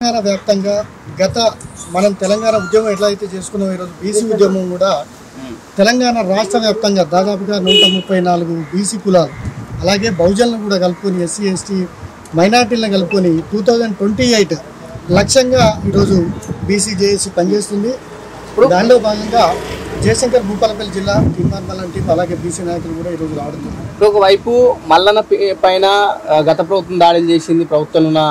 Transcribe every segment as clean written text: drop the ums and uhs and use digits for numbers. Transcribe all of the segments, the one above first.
తెలంగాణ వ్యాప్తంగా మనం తెలంగాణ ఉద్యమం ఎట్లా అయితే చేసుకున్నాం, ఈరోజు బీసీ ఉద్యమం కూడా తెలంగాణ రాష్ట్ర వ్యాప్తంగా దాదాపుగా 134 బీసీ కులాలు, అలాగే బహుజనులను కూడా కలుపుకొని, ఎస్సీ ఎస్టీ మైనార్టీలను కలుపుకొని 2028 లక్ష్యంగా ఈరోజు బీసీ జేఏసీ పనిచేస్తుంది. దానిలో భాగంగా జయశంకర్ భూపాలపల్లి జిల్లా మల్లన్న టీం అలాగే బీసీ నాయకులు కూడా ఈరోజు రావడం జరిగింది. ఒకవైపు మల్లన్న పైన గత ప్రభుత్వం దాడులు చేసింది, ప్రభుత్వంలో ఉన్న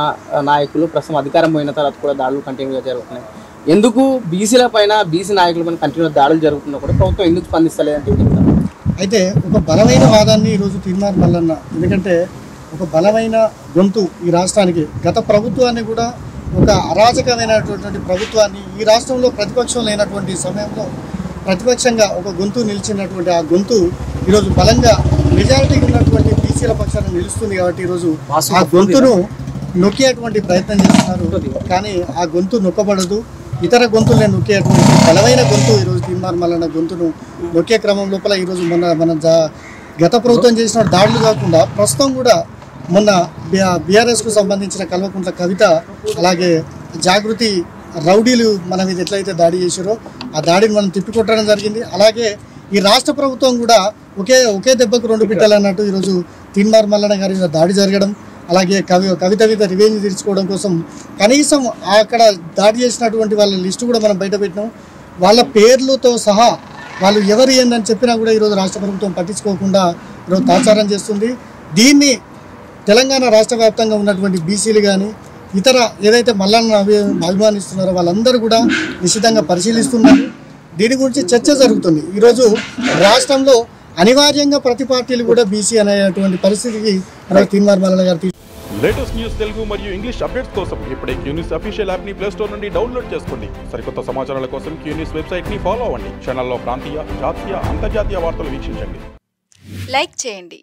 నాయకులు ప్రస్తుతం అధికారం పోయిన తర్వాత కూడా దాడులు కంటిన్యూగా జరుగుతున్నాయి. ఎందుకు బీసీల పైన, బీసీ నాయకుల పైన కంటిన్యూగా దాడులు జరుగుతున్నా కూడా ప్రభుత్వం ఎందుకు స్పందిస్తలేదంటే అయితే ఒక బలమైన వాదాన్ని ఈరోజు తీర్మార్ మల్లన్న, ఎందుకంటే ఒక బలమైన గొంతు ఈ రాష్ట్రానికి, గత ప్రభుత్వాన్ని కూడా ఒక అరాచకమైనటువంటి ప్రభుత్వాన్ని ఈ రాష్ట్రంలో ప్రతిపక్షం లేనటువంటి సమయంలో ప్రతిపక్షంగా ఒక గొంతు నిలిచినటువంటి ఆ గొంతు ఈరోజు బలంగా మెజారిటీ ఉన్నటువంటి బీసీల పక్షాన నిలుస్తుంది. కాబట్టి ఈరోజు ఆ గొంతును నొక్కేటువంటి ప్రయత్నం చేస్తున్నారు, కానీ ఆ గొంతు నొక్కబడదు. ఇతర గొంతుల్ని నొక్కేటువంటి బలమైన గొంతు ఈరోజు తీర్మార్ మల్లన్న గొంతును నొక్కే క్రమం లోపల ఈరోజు మన గత ప్రభుత్వం చేసిన దాడులు కాకుండా ప్రస్తుతం కూడా మొన్న బీఆర్ఎస్కు సంబంధించిన కల్వకుంట్ల కవిత, అలాగే జాగృతి రౌడీలు మన మీద ఎట్లయితే దాడి చేశారో ఆ దాడిని మనం తిప్పికొట్టడం జరిగింది. అలాగే ఈ రాష్ట్ర ప్రభుత్వం కూడా ఒకే దెబ్బకు 2 పిట్టలు అన్నట్టు ఈరోజు తీర్మార్ మల్లన్న గారి మీద దాడి జరగడం, అలాగే కవిత మీద రివెంజ్ తీర్చుకోవడం కోసం కనీసం అక్కడ దాడి చేసినటువంటి వాళ్ళ లిస్టు కూడా మనం బయట పెట్టినాం. వాళ్ళ పేర్లతో సహా వాళ్ళు ఎవరు ఏందని చెప్పినా కూడా ఈరోజు రాష్ట్ర ప్రభుత్వం పట్టించుకోకుండా ఈరోజు తాచారం చేస్తుంది. దీన్ని తెలంగాణ రాష్ట్ర వ్యాప్తంగా ఉన్నటువంటి బీసీలు కానీ ఇతర ఏదైతే మల్లన్న అభిమానిస్తున్నారో వాళ్ళందరూ కూడా నిశ్చితంగా పరిశీలిస్తున్నారు. దీని గురించి చర్చ జరుగుతుంది. ఈరోజు రాష్ట్రంలో అనివార్యంగా ప్రతి పార్టీలు కూడా బీసీ అనేటువంటి పరిస్థితికి తీర్మార్ మల్లన్న గారు. లేటెస్ట్ న్యూస్ తెలుగు మరియు ఇంగ్లీష్ అప్డేట్స్ కోసం ఇప్పుడే క్యూన్యూస్ అఫీషియల్ యాప్ ని ప్లే స్టోర్ నుండి డౌన్లోడ్ చేసుకోండి. సరికొత్త సమాచారాల కోసం క్యూన్యూస్ వెబ్సైట్ ని ఫాలో అవ్వండి. ఛానల్లో ప్రాంతీయ, జాతీయ, అంతర్జాతీయ వార్తలు వీక్షించండి. లైక్ చేయండి.